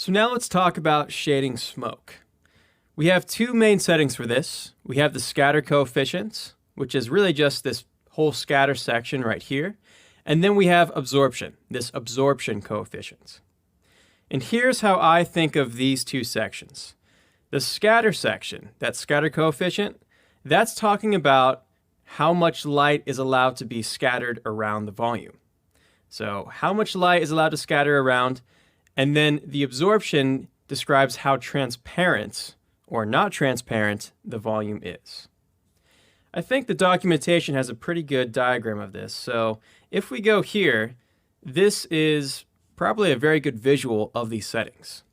So now let's talk about shading smoke. We have two main settings for this. We have the scatter coefficient, which is really just this whole scatter section right here. And then we have absorption, this absorption coefficient. And here's how I think of these two sections. The scatter section, that scatter coefficient, that's talking about how much light is allowed to be scattered around the volume. So how much light is allowed to scatter around, and then the absorption describes how transparent or not transparent the volume is. I think the documentation has a pretty good diagram of this. So if we go here, this is probably a very good visual of these settings.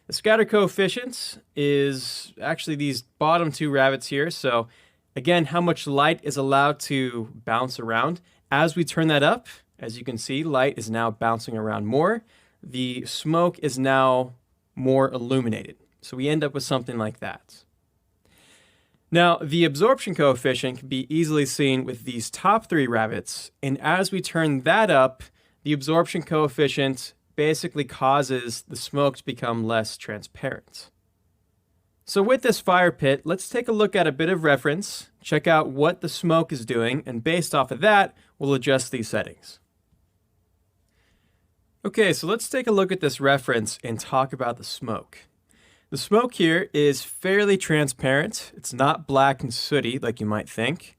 The scatter coefficient is actually these bottom two rabbits here. So again, how much light is allowed to bounce around. As we turn that up, as you can see, light is now bouncing around more. The smoke is now more illuminated. So we end up with something like that. Now, the absorption coefficient can be easily seen with these top three rabbits. And as we turn that up, the absorption coefficient basically causes the smoke to become less transparent. So with this fire pit, let's take a look at a bit of reference, check out what the smoke is doing, and based off of that, we'll adjust these settings. Okay, so let's take a look at this reference and talk about the smoke. The smoke here is fairly transparent. It's not black and sooty like you might think.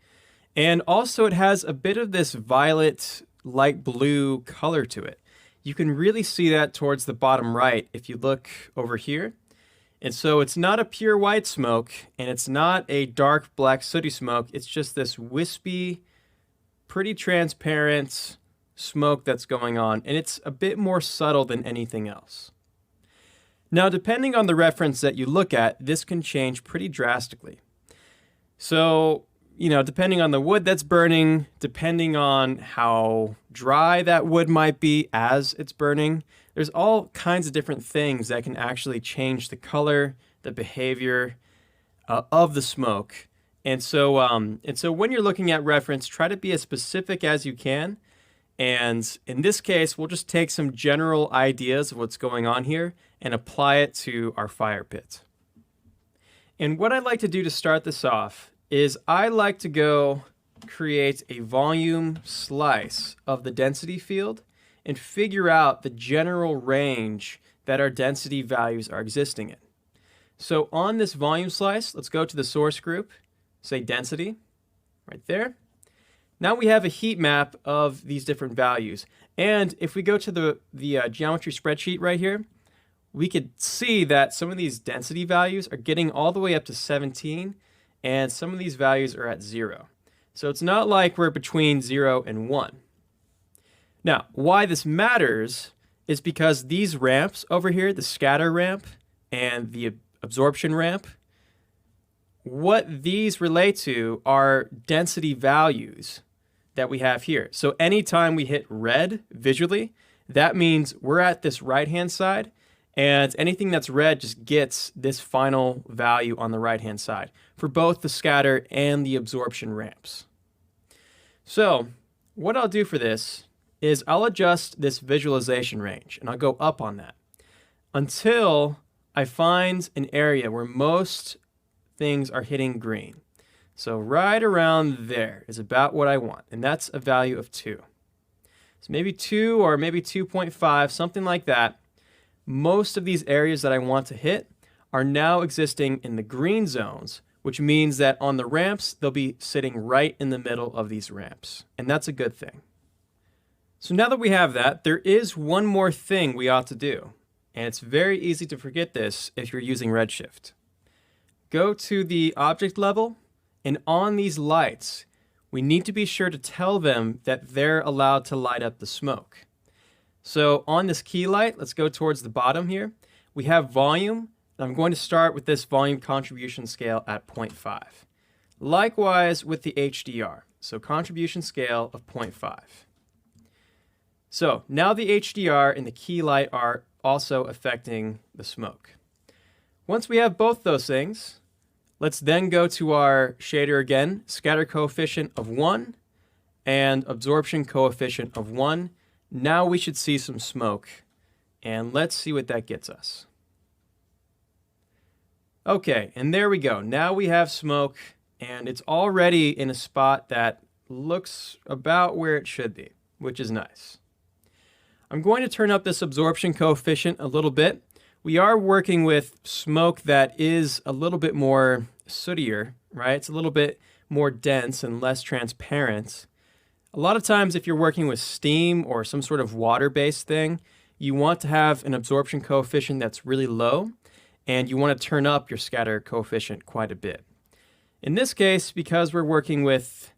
And also it has a bit of this violet, light blue color to it. You can really see that towards the bottom right if you look over here. And so it's not a pure white smoke, and it's not a dark black sooty smoke. It's just this wispy, pretty transparent smoke that's going on, and it's a bit more subtle than anything else. Now, depending on the reference that you look at, this can change pretty drastically. So, depending on the wood that's burning, depending on how dry that wood might be as it's burning, there's all kinds of different things that can actually change the color, the behavior of the smoke. And so when you're looking at reference, try to be as specific as you can. And in this case, we'll just take some general ideas of what's going on here and apply it to our fire pit. And what I'd like to do to start this off is I like to go create a volume slice of the density field and figure out the general range that our density values are existing in. So on this volume slice, let's go to the source group, say density, right there. Now we have a heat map of these different values. And if we go to the geometry spreadsheet right here, we could see that some of these density values are getting all the way up to 17, and some of these values are at 0. So it's not like we're between 0 and 1. Now, why this matters is because these ramps over here, the scatter ramp and the absorption ramp, what these relate to are density values that we have here. So anytime we hit red visually, that means we're at this right-hand side, and anything that's red just gets this final value on the right-hand side for both the scatter and the absorption ramps. So what I'll do for this is I'll adjust this visualization range, and I'll go up on that until I find an area where most things are hitting green. So right around there is about what I want, and that's a value of 2. So maybe 2 or maybe 2.5, something like that. Most of these areas that I want to hit are now existing in the green zones, which means that on the ramps, they'll be sitting right in the middle of these ramps, and that's a good thing. So now that we have that, there is one more thing we ought to do, and it's very easy to forget this if you're using Redshift. Go to the object level, and on these lights, we need to be sure to tell them that they're allowed to light up the smoke. So on this key light, let's go towards the bottom here. We have volume, and I'm going to start with this volume contribution scale at 0.5. Likewise with the HDR, so contribution scale of 0.5. So now the HDR and the key light are also affecting the smoke. Once we have both those things, let's then go to our shader again, scatter coefficient of 1 and absorption coefficient of 1. Now we should see some smoke And let's see what that gets us. Okay, and there we go. Now we have smoke, and it's already in a spot that looks about where it should be, which is nice. I'm going to turn up this absorption coefficient a little bit. We are working with smoke that is a little bit more sootier, right? It's a little bit more dense and less transparent. A lot of times if you're working with steam or some sort of water-based thing, you want to have an absorption coefficient that's really low, and you want to turn up your scatter coefficient quite a bit. In this case, because we're working with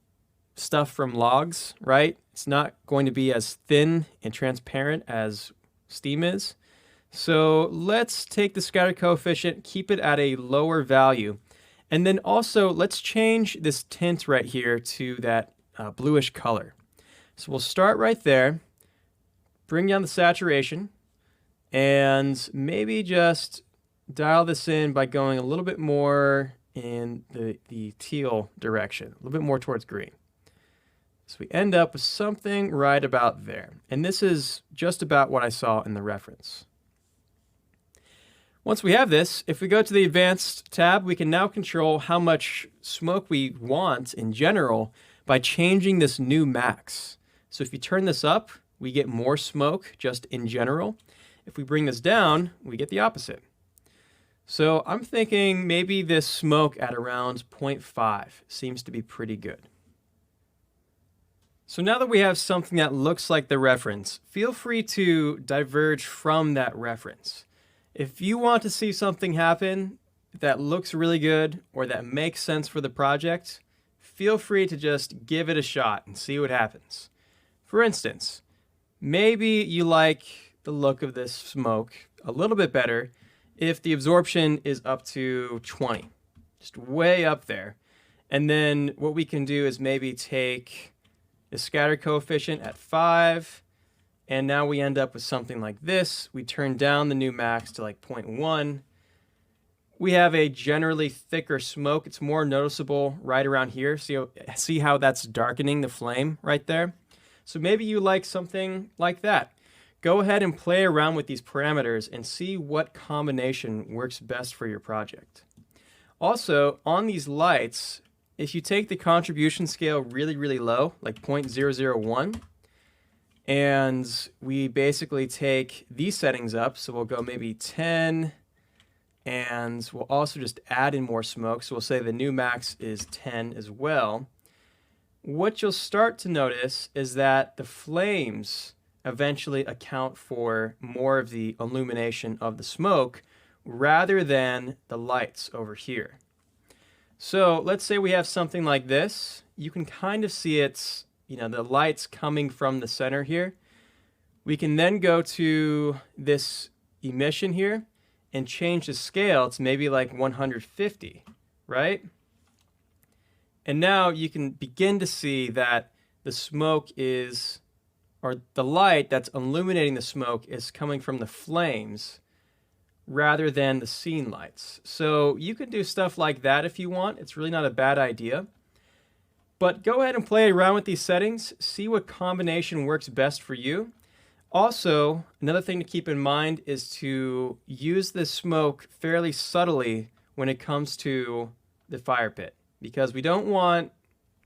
stuff from logs, right? It's not going to be as thin and transparent as steam is. So let's take the scatter coefficient, keep it at a lower value. And then also let's change this tint right here to that bluish color. So we'll start right there, bring down the saturation, and maybe just dial this in by going a little bit more in the teal direction, a little bit more towards green. So we end up with something right about there. And this is just about what I saw in the reference. Once we have this, if we go to the Advanced tab, we can now control how much smoke we want in general by changing this new max. So if you turn this up, we get more smoke just in general. If we bring this down, we get the opposite. So I'm thinking maybe this smoke at around 0.5 seems to be pretty good. So now that we have something that looks like the reference, feel free to diverge from that reference. If you want to see something happen that looks really good or that makes sense for the project, feel free to just give it a shot and see what happens. For instance, maybe you like the look of this smoke a little bit better if the absorption is up to 20, just way up there. And then what we can do is maybe take the scatter coefficient at 5, and now we end up with something like this. We turn down the new max to like 0.1. We have a generally thicker smoke. It's more noticeable right around here. See how that's darkening the flame right there? So maybe you like something like that. Go ahead and play around with these parameters and see what combination works best for your project. Also, on these lights, if you take the contribution scale really, really low, like 0.001, and we basically take these settings up, so we'll go maybe 10, and we'll also just add in more smoke, so we'll say the new max is 10 as well. What you'll start to notice is that the flames eventually account for more of the illumination of the smoke rather than the lights over here. So let's say we have something like this. You can kind of see it's, the lights coming from the center here. We can then go to this emission here and change the scale to maybe like 150, right? And now you can begin to see that the smoke is, or the light that's illuminating the smoke is coming from the flames rather than the scene lights. So you can do stuff like that if you want. It's really not a bad idea. But go ahead and play around with these settings. See what combination works best for you. Also, another thing to keep in mind is to use this smoke fairly subtly when it comes to the fire pit, because we don't want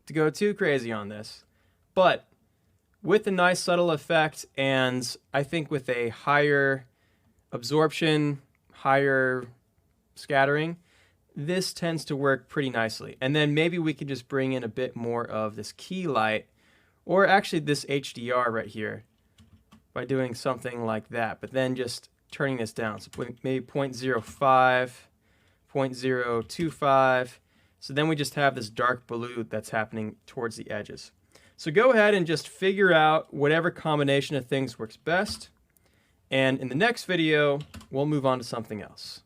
to go too crazy on this. But with a nice subtle effect, and I think with a higher absorption, higher scattering, this tends to work pretty nicely. And then maybe we could just bring in a bit more of this key light, or actually this HDR right here, by doing something like that, but then just turning this down. So maybe 0.05, 0.025. So then we just have this dark blue that's happening towards the edges. So go ahead and just figure out whatever combination of things works best. And in the next video, we'll move on to something else.